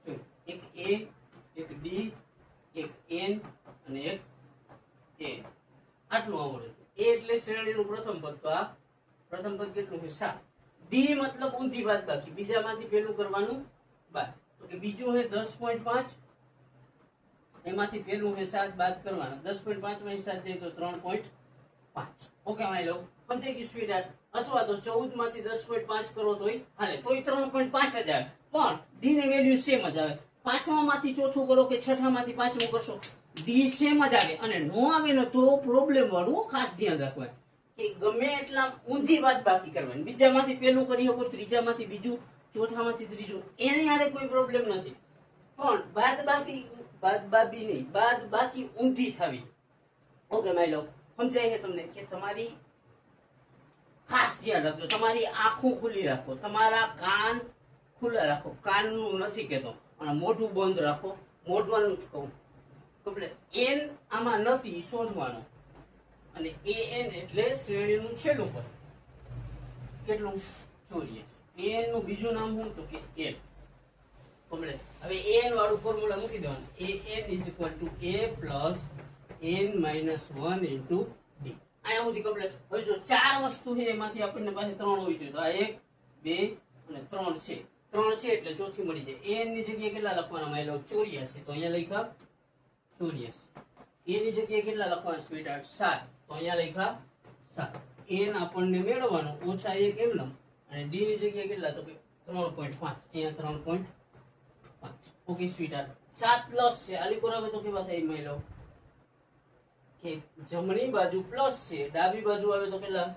જોઈએ. એક a, એક d, એક n અને એક a. આટલું આવડે છે. a એટલે શ્રેણીનું પ્રથમ પદ. તો આ પ્રથમ પદ કેટલું છે 7. d મતલબ ઊંધી બાદબાકી, બીજામાંથી પેલું કરવાનું બાદ. તો કે બીજું છે 10.5, એમાંથી પેલું છે 7 બાદ કરવાના. 10.5 માંથી 7 જાય તો 3.5. ઓકે માઈ લો. સમજાઈ ગયું સ્વીટહાર્ટ. અથવા તો 14 માંથી 10.5 કરો તોય હાલે, તોય 3.5 જ આવે, પણ d ની વેલ્યુ સેમ જ આવે. પાંચમામાંથી ચોથું કરો કે છઠ્ઠામાંથી પાંચમું કરશો d સેમ જ આવે. અને નો આવે ને તો પ્રોબ્લેમ વાળું ખાસ ધ્યાન રાખવાનું કે ગમે એટલા ઊંધી બાદબાકી કરવાની. બીજામાંથી પેલું કરી શકો, ત્રીજામાંથી બીજું, ચોથામાંથી ત્રીજું, એની હારે કોઈ પ્રોબ્લેમ નથી. પણ બાદબાકી નહીં, બાદબાકી ઊંધી થવી. ઓકે માઈ લો. સમજાય છે તમને કે તમારી ખાસ ધ્યાન રાખજો. તમારી આંખો ખુલ્લી રાખો, તમારા કાન ખુલ્લા રાખો. કાનનું નથી કહેતો, અને મોઢું બંધ રાખો. મોઢવાનું જ કહું. કમ્પ્લીટ. n આમાં નથી શોધવાનો. અને an એટલે શ્રેણીનું છેલ્લું પદ. કેટલું 84. an નું બીજું નામ શું તો કે n. કમ્પ્લીટ. હવે an વાળું ફોર્મ્યુલા મૂકી દેવાનું. an = a + n - 1 * d. અહીંયા સુધી કમ્પ્લીટ. હવે જો 4 વસ્તુ છે એમાંથી આપણને પાસે 3 હોવી જોઈએ. તો આ 1 2 અને 3 છે. 3 છે એટલે ચોથી મળી જાય. n ની જગ્યાએ કેટલા લખવાના માની લો 84. તો અહીંયા લખ્યા 84. a ની જગ્યાએ કેટલા લખવાના સ્વીટહાર્ટ 7. તો અહીંયા લખ્યા 7. n આપણને મેળવવાનો -1 એમનેમ અને d ની જગ્યાએ કેટલા તો કે 3.5. અહીંયા 3.5. ઓકે સ્વીટહાર્ટ 7 પ્લસ છે. આલી કોરાવે તો કેવા થાય માની લો કે જમણી બાજુ પ્લસ છે, ડાબી બાજુ આવે તો કેટલા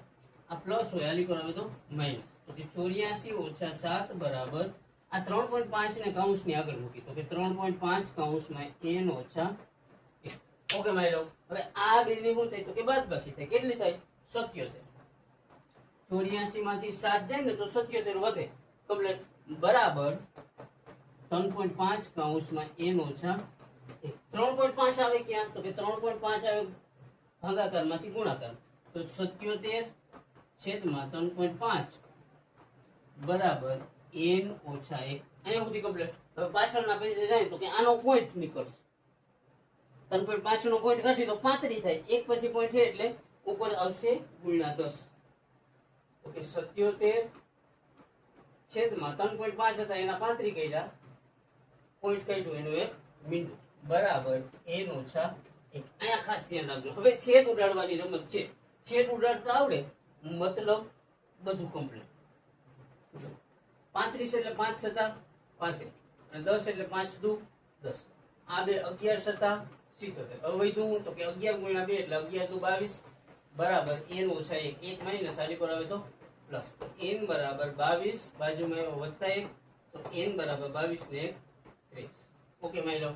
આ પ્લસ હોય, આલી કોરાવે તો માઈનસ. તો કે 84 - 7 બરાબર આ 3.5 ને કૌંસની આગળ મૂકી તો કે 3.5 કૌંસમાં n ઓછા 1. ઓકે માની લો હવે આ બે ની શું થાય તો કે બાદબાકી થાય. કેટલી થાય 77. 84 માંથી 7 જાય ને તો 77 વધે કમ્પ્લીટ બરાબર 3.5 કૌંસમાં n ઓછા 1. 3.5 આવે ક્યાં તો કે 3.5 આવે ભાગાકારમાંથી ગુણાકાર. તો 77 છેદમાં 3.5 બરાબર n ઓછા 1. અહીંયા સુધી કમ્પ્લીટ. હવે પાછળના પેજે જાય તો કે આનો પોઈન્ટ નીકળશે. 3.5 નો પોઈન્ટ કાઢી તો 35 થાય. એક પછી પોઈન્ટ છે એટલે ઉપર આવશે ગુણ્યા 10. તો કે 77 છેદમાં 3.5 હતા એના 35 કર્યા, પોઈન્ટ કાઢ્યો એનો એક બિંદુ બરાબર n ઓછા 1. અહીંયા ખાસ ધ્યાન રાખજો. હવે છેદ ઉડાડવાની રમત છે. છેદ ઉડાડતા આવડે મતલબ બધું કમ્પ્લીટ. 35 એટલે 5 સતા 35 અને 10 એટલે 5 દુ 10. આ બે 11 સતા 77. હવે વધ્યું તો કે 11 ગુણ્યા 2 એટલે 11 દુ 22 બરાબર n ઓછા 1. 1 માઈનસ આલી પર આવે તો પ્લસ. તો n બરાબર 22 બાજુમાં વત્તા 1 તો n બરાબર 22 ને 1 23. ઓકે માની લો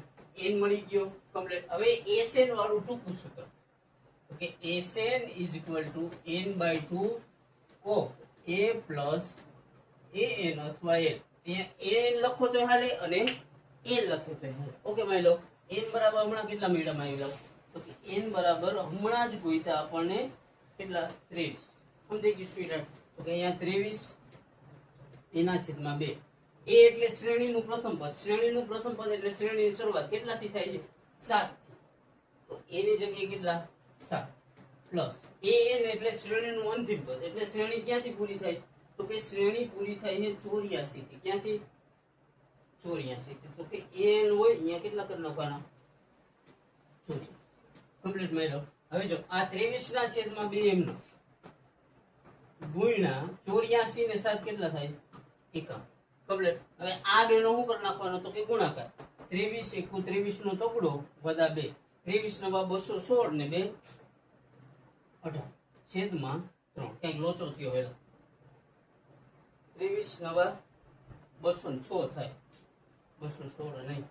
n મળી ગયો કમ્પ્લીટ. હવે SN વાળું ટૂંકું સૂત્ર તો કે SN = n/2 of a plus an અથવા l. અહીંયા n લખો તો હાલે અને l લખો તો હાલે. ઓકે માની લો n બરાબર હમણાં કેટલા મેળવવામાં આવેલા તો કે n બરાબર હમણાં જ ગોઈતા આપણને કેટલા 23. સમજાઈ ગયું સ્ટુડન્ટ. તો કે અહીંયા 23 એના છેદમાં 2. a એટલે શ્રેણીનું પ્રથમ પદ. શ્રેણીનું પ્રથમ પદ એટલે શ્રેણીની શરૂઆત કેટલાથી થાય છે 7 થી. તો a ની જગ્યાએ કેટલા 7 પ્લસ an એટલે શ્રેણીનું અંતિમ પદ એટલે શ્રેણી ક્યાંથી પૂરી થાય તો કે શ્રેણી પૂરી થાય છે 84 થી. ક્યાંથી 84 થી. તો કે an હોય અહીંયા કેટલા કરી નાખવાના 84 કમ્પ્લીટ મેળવો. હવે જો આ 23 ના છેદમાં 2 એમનો ગુણ્યા 84 ને 7 કેટલા થાય 51 કમ્પ્લીટ. હવે આ બે નો શું કરી નાખવાનો તો કે ગુણાકાર. 23 * 23 નો તગડો વડા 2. 23 * 216 ને 2 18 છેદમાં 3. કઈક લોચો થયો વેલા. 23 * 206 થાય 216 નહીં.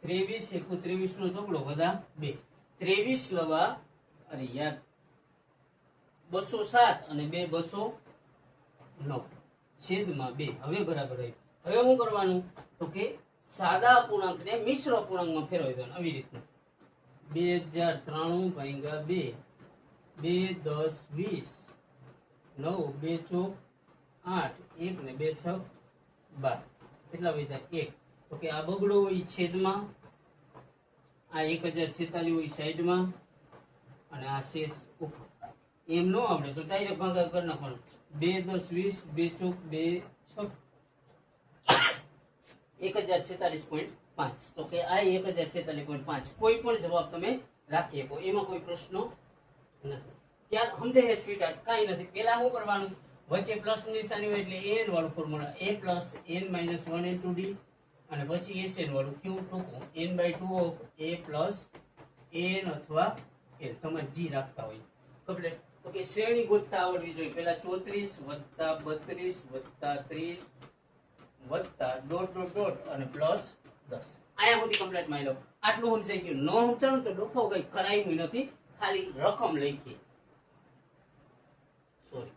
ત્રેવીસ * 23 નો તગડો વડા 2. 23 લવા અરે યાર 207 અને 2 209 છેદમાં 2. હવે બરાબર આવ્યું. હવે શું કરવાનું તો કે સાદા અપૂર્ણાંકને મિશ્ર અપૂર્ણાંકમાં ફેરવી દેવાનું. આવી રીતનું 2093 ભાગ્યા 2 2 10 20 9 2 4 8 1 ને 2 6 12 કેટલા વધ્યા 1. તો કે આ બગડો હોય છેદમાં, આ 1046 હોય સાઈડમાં અને આ શેષ ઉપર. એમ ન આવડે તો ડાયરેક્ટ ભાગાકાર કરી નાખવાનો. 2 10 20 2 4 2 6 1046.5. તો કે આ 1046.5 કોઈ પણ જવાબ તમે રાખી શકો, એમાં કોઈ પ્રશ્નો નથી. ત્યાર સમજે હે સ્વીટહાર્ટ કાંઈ નથી. પેલા શું કરવાનું વચ્ચે પ્લસ નિશાની હોય એટલે an વાળું ફોર્મ્યુલા a + n - 1 * d અને પછી SN વાળું q ટૂંકું n/2 of a plus an અથવા l તમે g રાખતા હોય કમ્પ્લીટ. તો કે શ્રેણી ગોતતા આવડવી જોઈએ. પેલા 34 + 32 + 30 + ડોટ ડોટ ડોટ અને પ્લસ 10. આયા સુધી કમ્પ્લીટ માની લો. આટલું સમજાઈ ગયું. નો સમજાણું તો ડોફો કઈ કરાયું નથી, ખાલી રકમ લખી. સોરી.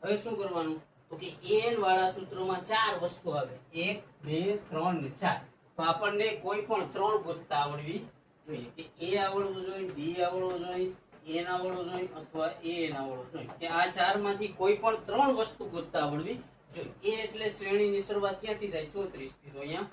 હવે શું કરવાનું તો કે n વાળા સૂત્રોમાં 4 વસ્તુ આવે 1 2 3 ને 4. તો આપણને કોઈ પણ 3 ગોતતા આવડવી જોઈએ કે a આવડવું જોઈએ, b આવડવું જોઈએ, એ ના આવડવું જોઈએ અથવા એ ના આવડવું જોઈએ કે આ ચાર માંથી કોઈ પણ ત્રણ વસ્તુ ગોતતા આવડવી જોઈએ. એ એટલે શ્રેણીની શરૂઆત ક્યાંથી થાય? 34 થી. તો અહીંયા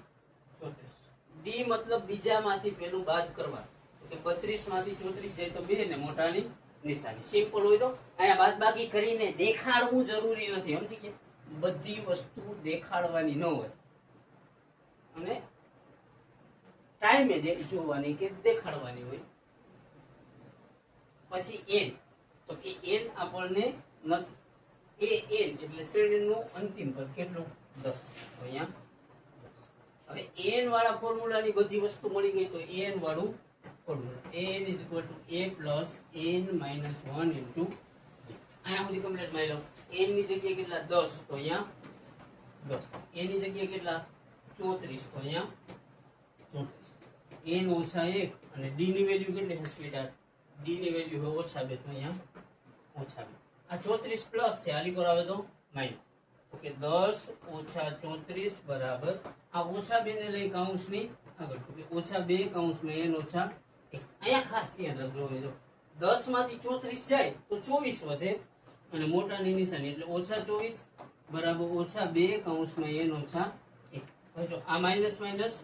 34. ડી મતલબ બીજામાંથી પેલું બાદ કરવા. તો 32 માંથી 34 જાય તો 2 ને મોટાની નિશાની. સિમ્પલ હોય તો અહીંયા બાદબાકી કરીને દેખાડવું જરૂરી નથી. સમજી ગયા? બધી વસ્તુ દેખાડવાની ન હોય અને ટાઈમે જોવાની કે દેખાડવાની હોય. પછી એન, તો કે એન આપણને નથી. એ એન એટલે શ્રેણીનું અંતિમ પદ કેટલું? 10. તો અહીંયા 10. હવે એન વાળા ફોર્મ્યુલાની બધી વસ્તુ મળી ગઈ તો એન વાળું ફોર્મ્યુલા n = a + n - 1 * અહીંયા સુધી કમ્પ્લીટ મારી લો. n ની જગ્યાએ કેટલા? 10. તો અહીંયા 10. a ની જગ્યાએ કેટલા? 34. તો અહીંયા 34. n - 1 અને d ની વેલ્યુ કેટલી હશે બેટા? d ની વેલ્યુ હોય -2. તો અહીંયા -2. આ 34 પ્લસ છે, આલી પર આવે તો માઈનસ. ઓકે, 10 - 34 બરાબર આ -2 ને લઈ કૌંસની આગળ. ઓકે, -2 કૌંસમાં n - 1. અહીંયા ખાસ ધ્યાન રાખજો. જો 10 માંથી 34 જાય તો 24 વધે અને મોટાની નિશાની એટલે -24 બરાબર -2 કૌંસમાં n - 1. હવે જો આ માઈનસ માઈનસ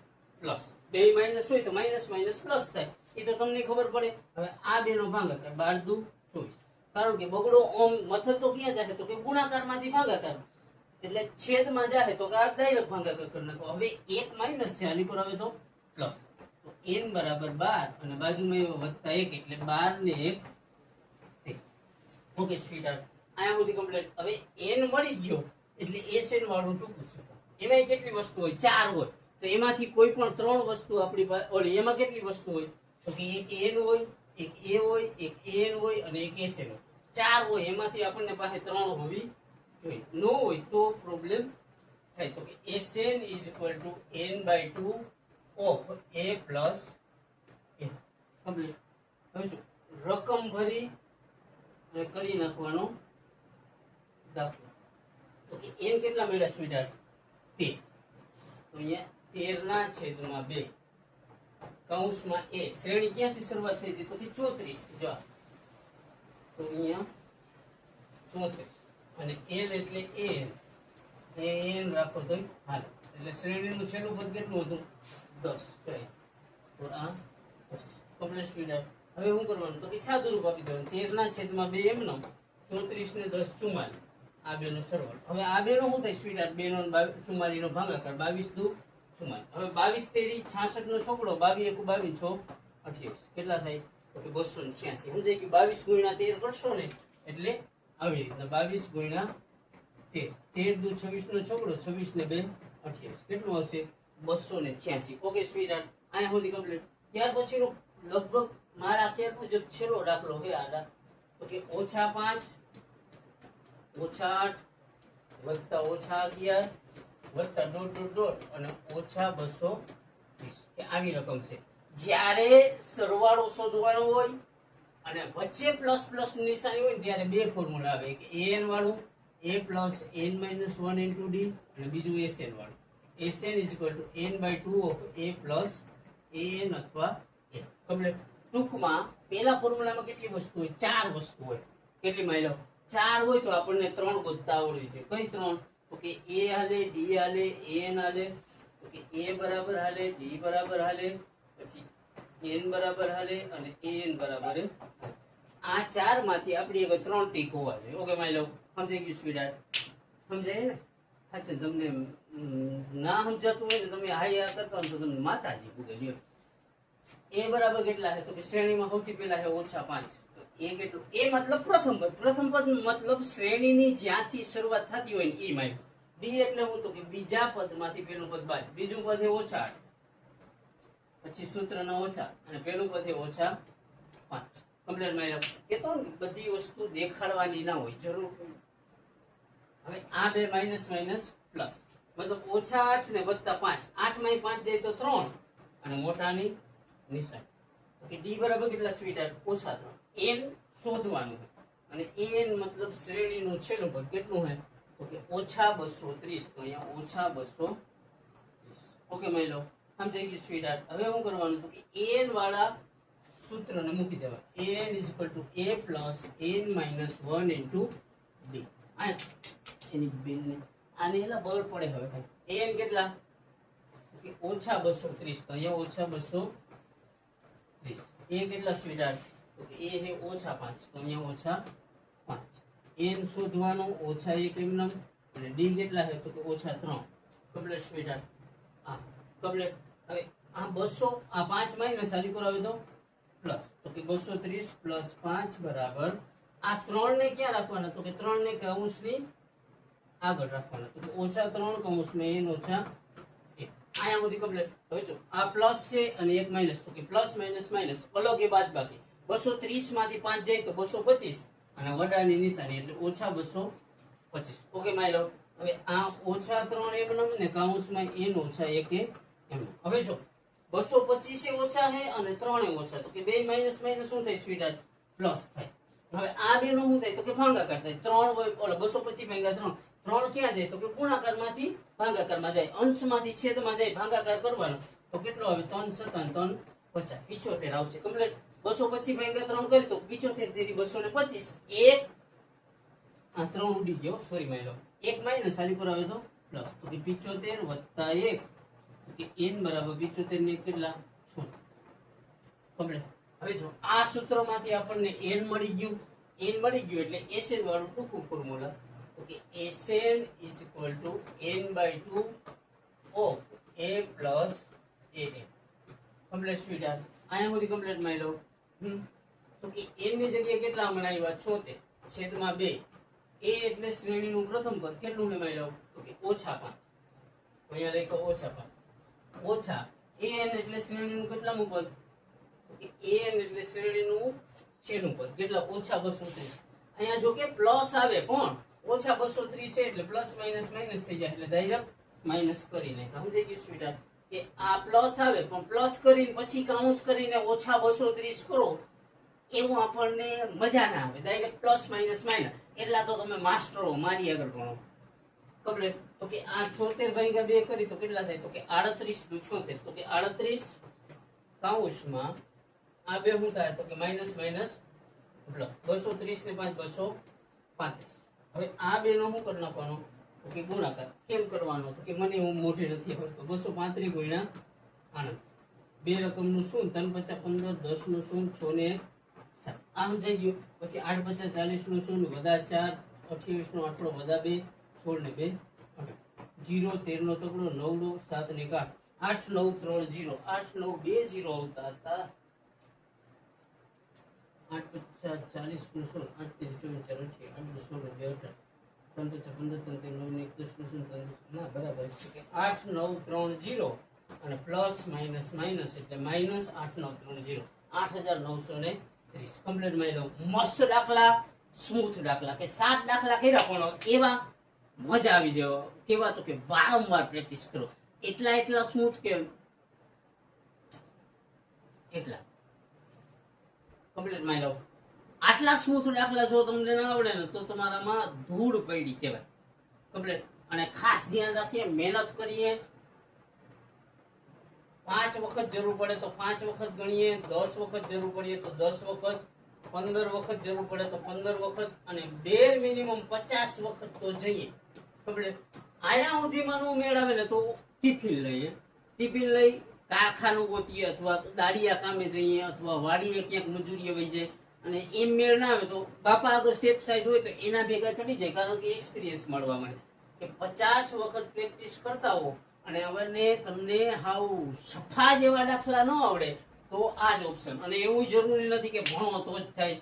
પ્લસ, બે માઈનસ હોય તો માઈનસ માઈનસ પ્લસ થાય, એ તો તમને ખબર પડે. હવે આ બે નો ભાગાકાર 12 દુ 24. કારણ કે બગડો ઓમ મથક તો ક્યાં જાય? તો કે ગુણાકારમાંથી ભાગાકાર, એટલે છેદમાં જાય તો કે આ ડાયરેક્ટ ભાગાકાર કરી નાખો. હવે એક માઈનસ છે, આની પર આવે તો પ્લસ. તો n બરાબર 12 અને બાજુમાં વત્તા 1 એટલે 12 ને 1. ઓકે સ્વીટહાર્ટ, આયા સુધી કમ્પ્લીટ. હવે n મળી ગયો એટલે SN વાળું ટૂંકું સૂત્ર. એમાં કેટલી વસ્તુ હોય? 4 હોય. તો એમાંથી કોઈ પણ 3 વસ્તુ આપણી પાસે ઓલી એમાં કેટલી વસ્તુ હોય? તો કે એક n હોય, એક a હોય, એક an હોય અને એક SN હોય. 4 હોય, એમાંથી આપણને પાસે 3 હોવી જોઈએ. ન હોય તો પ્રોબ્લેમ થાય. તો કે SN = n/2 of a plus n. Complete. હવે જો રકમ ભરી અને કરી નાખવાનો દાખલો. તો કે n કેટલા મળ્યા સ્વીટહાર્ટ? 13. તો અહીંયા 13/2 કૌંસમાં a શ્રેણી ક્યાંથી શરૂઆત થઈ હતી? તો કે 34 થી. જો તો અહીંયા 34 અને n એટલે an રાખો તો હાલ. એટલે શ્રેણીનું છેલ્લું પદ કેટલું હતું? 10. તો આ 10 કમ્પ્લીટ સ્વીટહાર્ટ. હવે શું કરવાનું? તો કે સાદું રૂપ આપી દેવાનું. 13/2 એમનો 34 ને 10 44. આ બે નો સરવાળો. હવે આ બે નો શું થાય સ્વીટહાર્ટ? 2 નો 44 નો ભાગાકાર 22 દુ 44. હવે 22 તેરી 66 નો છોકરો 22 1 22 6 28 કેટલા થાય? તો કે 286. સમજાય કે 22 ગુણ્યા 13 કરશો ને એટલે આવી રીતના 22 ગુણ્યા 13 13 દુ 26 નો છોકરો 26 ને 2 28 કેટલું આવશે? 286. ઓકે સ્વીટહાર્ટ, અહીંયા સુધી કમ્પ્લીટ. ત્યાર પછીનો લગભગ મારા ખ્યાલ મુજબ છેલ્લો દાખલો છે આ. તો કે -5 -8 વત્તા -11 વત્તા ... અને -230 કે આવી રકમ છે. જ્યારે સરવાળો શોધવાનો હોય અને વચ્ચે પ્લસ પ્લસ નિશાની હોય ત્યારે બે ફોર્મ્યુલા આવે, કે an વાળું a + n - 1 * d અને બીજું SN વાળું. SN = n/2 of a + an અથવા n. કમ્પ્લીટ. ટૂંકમાં પહેલા ફોર્મ્યુલામાં કેટલી વસ્તુ હોય? 4 વસ્તુ હોય. કેટલી માની લો? 4 હોય તો આપણને 3 ગોતતા આવડવી જોઈએ. કઈ 3? તો કે a હાલે, d હાલે, an હાલે. તો કે a બરાબર હાલે, d બરાબર હાલે, પછી n બરાબર હાલે અને an બરાબર હાલે. આ 4 માંથી આપણી આગળ 3 ટીક હોવા જોઈએ. ઓકે માની લો, સમજાઈ ગયું સ્વીટહાર્ટ? સમજાય ને? હા છે. તમને ના સમજાતું હોય ને તમે હાયા કરતા હોય તો તમને માતાજી પૂગે લ્યો. a બરાબર કેટલા છે? તો કે શ્રેણીમાં સૌથી પહેલા છે -5. તો a કેટલું? a મતલબ પ્રથમ પદ. પ્રથમ પદ મતલબ શ્રેણીની જ્યાંથી શરૂઆત થતી હોય ને એ માં. d એટલે હું? તો કે બીજા પદમાંથી પેલું પદ બાદ. બીજું પદ છે -8, પછી સૂત્રના ઓછા અને પેલું પદ છે -5. કમ્પ્લીટ માં કેતો ને બધી વસ્તુ દેખાડવાની ના હોય, જરૂર. હવે આ બે માઈનસ માઈનસ પ્લસ, મતલબ -8 ને +5. 8 માં 5 જાય તો 3 અને મોટાની નિશાની. ઓકે, d બરાબર કેટલા સ્વીટહાર્ટ? -3. n શોધવાનું છે અને n મતલબ શ્રેણીનું છેલ્લું પદ કેટલું છે? તો કે -230. તો અહીંયા -230. ઓકે માની લો, સમજાઈ ગયું સ્વીટહાર્ટ? હવે શું કરવાનું? તો કે n વાળા સૂત્રને મૂકી દેવા n = a + n - 1 * b આ એની બેને આને એલા બળ પડે હવે ભાઈ n કેટલા કે ઓછા 230 તો અહીંયા ઓછા 230 a કેટલા સ્વીટહાર્ટ તો કે a હે ઓછા 5 તો અહીંયા ઓછા 5 n શોધવાનો ઓછા 1 એમનેમ અને d કેટલા છે તો કે ઓછા 3 કમ્પ્લીટ સ્વીટહાર્ટ આ કમ્પ્લીટ હવે આ 200 આ 5 માઈનસ આલી કરાવે તો પ્લસ તો કે 230 + 5 બરાબર આ 3 ને ક્યાં રાખવાના તો કે 3 ને કૌંસની આગળ રાખવાના તો ઓછા 3 કૌંસમાં n ઓછા 1 આયા બધી કમ્પ્લીટ હવે જો આ પ્લસ છે અને એક માઈનસ તો કે પ્લસ માઈનસ માઈનસ અલગ એ બાદબાકી 230 માંથી 5 જાય તો 225 અને વડાની નિશાની એટલે ઓછા 225 ઓકે માય લવ હવે આ ઓછા 3 એમનેમ ને કૌંસમાં n ઓછા 1 એમ હવે જો 225 એ ઓછા છે અને 3 એ ઓછા તો કે બે માઈનસ માઈનસ શું થાય સ્વીટહાર્ટ પ્લસ થાય હવે આ બે નું શું થાય તો કે ભાગાકાર થાય 3 ઓલા 225 * 3 3 ક્યાં જાય તો કે ગુણાકારમાંથી ભાગાકારમાં જાય અંશમાંથી છેદમાં જાય ભાગાકાર કરવાનો તો કેટલો આવે 3 * 7 = 3 50 75 આવશે કમ્પ્લીટ 225 * 3 કરી તો 75 તેરી 225 એક આ 3 ઉડી ગયો સોરી માયલો એક માઈનસ આની પર આવે તો પ્લસ તો કે 75 + 1 તો કે n = 75 ને કેટલા 6 કમ્પ્લીટ હવે જો આ સૂત્રમાંથી આપણને n મળી ગયું એટલે Sn વાળું ટૂંકું ફોર્મ્યુલા તો કે Sn = n/2 of a + an complete સ્વીટહાર્ટ આયા સુધી કમ્પ્લીટ માં લો તો કે n ની જગ્યાએ કેટલા હમણાં આવ્યા 76 છેદમાં 2 a એટલે શ્રેણીનું પ્રથમ પદ કેટલું છે માં લો તો કે ઓછા 5 અહીંયા લખો ઓછા 5 ઓછા an એટલે શ્રેણીનું કેટલામું પદ તો કે an એટલે શ્રેણીનું છેલ્લું પદ કેટલા ઓછા 230 અહીંયા જો કે પ્લસ આવે પણ ઓછા 230 છે એટલે પ્લસ માઈનસ માઈનસ થઈ જાય એટલે ડાયરેક્ટ માઈનસ કરીને સમજાઈ ગયું સ્વીટહાર્ટ કે આ પ્લસ આવે પણ પ્લસ કરીને પછી કાઉન્સ કરીને ઓછા 230 કરો એવું આપણને મજા ના આવે ડાયરેક્ટ પ્લસ માઈનસ માઈનસ એટલા તો તમે માસ્ટરો મારી આગળ ભણો કમ્પ્લીટ તો કે આ 76 / 2 કરી તો કેટલા થાય તો કે 38 * 76 તો કે 38 કૌંસમાં આ બે શું થાય તો કે માઈનસ માઈનસ પ્લસ 230 ને 5 235 હવે આ બે નો શું કરી નાખવાનો તો કે ગુણાકાર કેમ કરવાનો તો કે મને હું મોઢે નથી આવડતો 235 ગુણ્યા આનંદ બે રકમનું શું 3 × 5 = 15 10 નું શું 6 ને 7 આ સમજાઈ ગયું પછી 8 × 50 40 નું શું વધા 4 28 નો આટલો વધા 2 16 ને 2 0 13 નો તકડો 9 નો 7 ને 8 8 9 3 0 8 9 2 0 આવતા હતા 8 × 50 40 નું શું 8 × 3 24 8 16 2 18 3 5 15 3 9 21 ના બરાબર છે 8 9 3 0 અને પ્લસ માઈનસ માઈનસ એટલે માઈનસ 8 9 3 0 8930 કમ્પ્લીટ માં લો મસ્ત દાખલા સ્મૂથ દાખલા કે 7 દાખલા કર્યા પણ એવા મજા આવી જાય કેવા તો કે વારંવાર પ્રેક્ટિસ કરો એટલા સ્મૂથ કે એટલા કમ્પ્લીટ માં લો આટલા સ્મૂથ દાખલા જો તમને ના આવડે ને તો તમારામાં ધૂળ પડી કહેવાય કમ્પ્લીટ અને ખાસ ધ્યાન રાખીએ મહેનત કરીએ 5 વખત જરૂર પડે તો 5 વખત ગણીએ 10 વખત જરૂર પડે તો 10 વખત 15 વખત જરૂર પડે તો 15 વખત અને બેર મિનિમમ 50 વખત તો જઈએ કમ્પ્લીટ આયા સુધીમાં નો મેળ આવે ને તો ટિફિન લઈ કારખાનું ગોતીએ અથવા દાડિયા કામે જઈએ અથવા વાડીએ ક્યાંક મજૂરીએ વહી જાય અને એમ મેળ ના આવે તો બાપા આગળ સેફ સાઈડ હોય તો એના ભેગા ચડી જાય કારણ કે એક્સપિરિયન્સ મળવા મળે કે 50 વખત પ્રેક્ટિસ કરતા હો અને હવે તમને હાવ સફા જેવા દાખલા ન આવડે તો આ જ ઓપ્શન અને એવું જરૂરી નથી કે ભણો તો જ થાય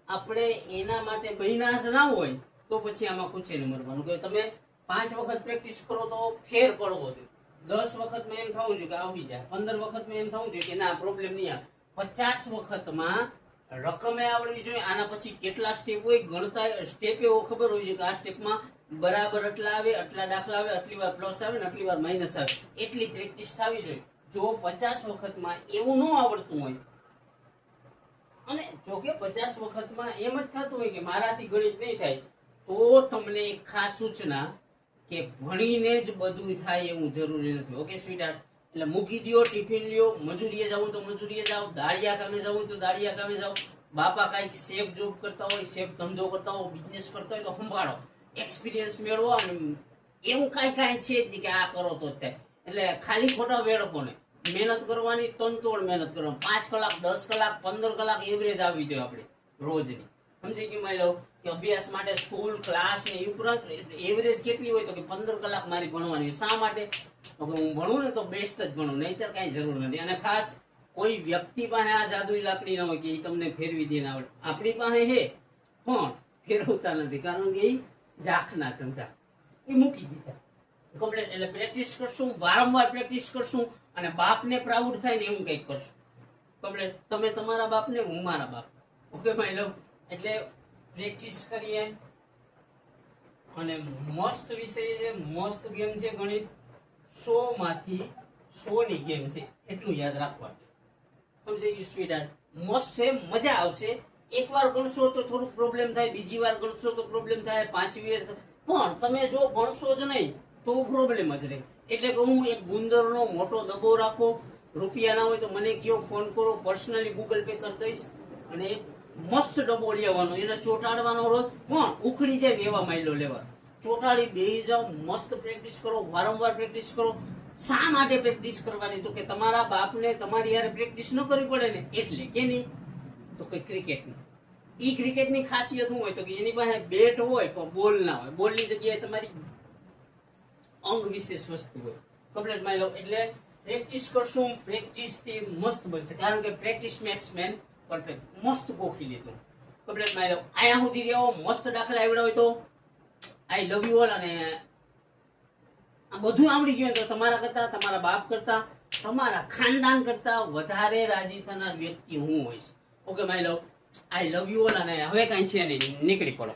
આપણે એના માટે બહિનાશ ના હોય તો પછી આમાં પૂછીને મરવાનું કે તમે 5 વખત પ્રેક્ટિસ કરો તો ફેર પડવો જોઈએ 10 વખતમાં એમ થવું જોઈએ કે આવડી જાય 15 વખતમાં એમ થવું જોઈએ કે ના પ્રોબ્લેમ નહીં આવે 50 વખતમાં રકમે આવડવી જોઈએ આના પછી કેટલા સ્ટેપ હોય ગણતા સ્ટેપ એવો ખબર હોય છે કે આ સ્ટેપમાં બરાબર આટલા આવે આટલા દાખલા આવે આટલી વાર પ્લસ આવે ને આટલી વાર માઇનસ આવે એટલી પ્રેક્ટિસ થવી જોઈએ જો 50 વખતમાં એવું ન આવડતું હોય અને જો કે 50 વખતમાં એમ જ થતું હોય કે મારાથી ગણિત નહીં થાય તો તમને એક ખાસ સૂચના કે ભણીને જ બધું થાય એવું જરૂરી નથી ઓકે સ્વીટહાર્ટ એટલે મૂકી દો, ટિફિન લ્યો, મજૂરીએ જવું તો મજૂરીએ જાઓ, દાળિયા કામે જવું તો દાળિયા કામે જાઓ, બાપા કઈક સેફ જોબ કરતા હોય, સેફ ધંધો કરતા હોય, બિઝનેસ કરતા હોય તો સંભાળો, એક્સપિરિયન્સ મેળવો. અને એવું કાંઈ છે જ નહીં કે આ કરો તો જ થાય. એટલે ખાલી ખોટા વેડકો ને મહેનત કરવાની, તનતોડ મહેનત કરવાની. 5 કલાક, 10 કલાક, 15 કલાક એવરેજ આવવી જોઈએ આપણે રોજની. સમજી ગયું મારી લો કે અભ્યાસ માટે સ્કૂલ ક્લાસ ને એ ઉપરાંત એવરેજ કેટલી હોય તો કે 15 કલાક મારી ભણવાની. શા માટે? તો કે હું ભણું ને તો બેસ્ટ જ ભણું, નહીંતર કઈ જરૂર નથી. અને ખાસ કોઈ વ્યક્તિ પાસે આ જાદુઈ લાકડી ના હોય કે એ તમને ફેરવી દે ના આવડે. આપણી પાસે હે પણ ફેરવતા નથી, કારણ કે એ ઝાખના ધંધા એ મૂકી દીધા કમ્પ્લીટ. એટલે પ્રેક્ટિસ કરશું, વારંવાર પ્રેક્ટિસ કરશું, અને બાપને પ્રાઉડ થાય ને એવું કંઈક કરશું કમ્પ્લીટ. તમે તમારા બાપને, હું મારા બાપ. ઓકે માય લવ. એટલે પ્રેક્ટિસ કરીએ. અને મસ્ત વિષય છે, મસ્ત ગેમ છે ગણિત. 100 માંથી 100 ની ગેમ છે, એટલું યાદ રાખવાનું. સમજી ગયું સ્વીટહાર્ટ? મસ્ત છે, મજા આવશે. એકવાર ગણશો તો થોડુંક પ્રોબ્લેમ થાય, બીજી વાર ગણશો તો પ્રોબ્લેમ થાય, 5મી વાર પણ તમે જો ગણશો જ નહીં તો પ્રોબ્લેમ જ રહે. એટલે કે હું એક ગુંદરનો મોટો ડબ્બો રાખો, રૂપિયા ના હોય તો મને કયો, ફોન કરો, પર્સનલી ગૂગલ પે કરી દઈશ. અને એક મસ્ત ડબ્બો લેવાનો, એને ચોટાડવાનો રોજ, પણ ઉખડી જાય ને એવા માઇલો લેવા. ચોટાડી બેસી જાઓ, મસ્ત પ્રેક્ટિસ કરો, વારંવાર પ્રેક્ટિસ કરો. શા માટે પ્રેક્ટિસ કરવાની? તો કે તમારા બાપને તમારી યારે પ્રેક્ટિસ ન કરવી પડે ને એટલે. કે નહીં? તો કે ક્રિકેટની. ઈ ક્રિકેટની ખાસિયત શું હોય તો કે એની પાસે બેટ હોય પણ બોલ ના હોય. બોલની જગ્યાએ તમારી અંગ વિશેષ વસ્તુ હોય. કમ્પ્લીટ માઈ લો. એટલે પ્રેક્ટિસ કરશું, પ્રેક્ટિસ થી મસ્ત બનશે. કારણ કે પ્રેક્ટિસ મેક્સ મેન પરફેક્ટ. મસ્ત ગોખી લીધું. કમ્પ્લીટ માઈ લો. આયા સુધી રહ્યો, મસ્ત દાખલા આવડ્યા હોય તો આઈ લવ યુ ઓલ. અને આ બધું આવડી ગયું તો તમારા કરતા, તમારા બાપ કરતા, તમારા ખાનદાન કરતા વધારે રાજી થનાર વ્યક્તિ હું હોઈશ. Okay my love, I love you all. અને હવે કઈ છે નહીં, નીકળી પડો.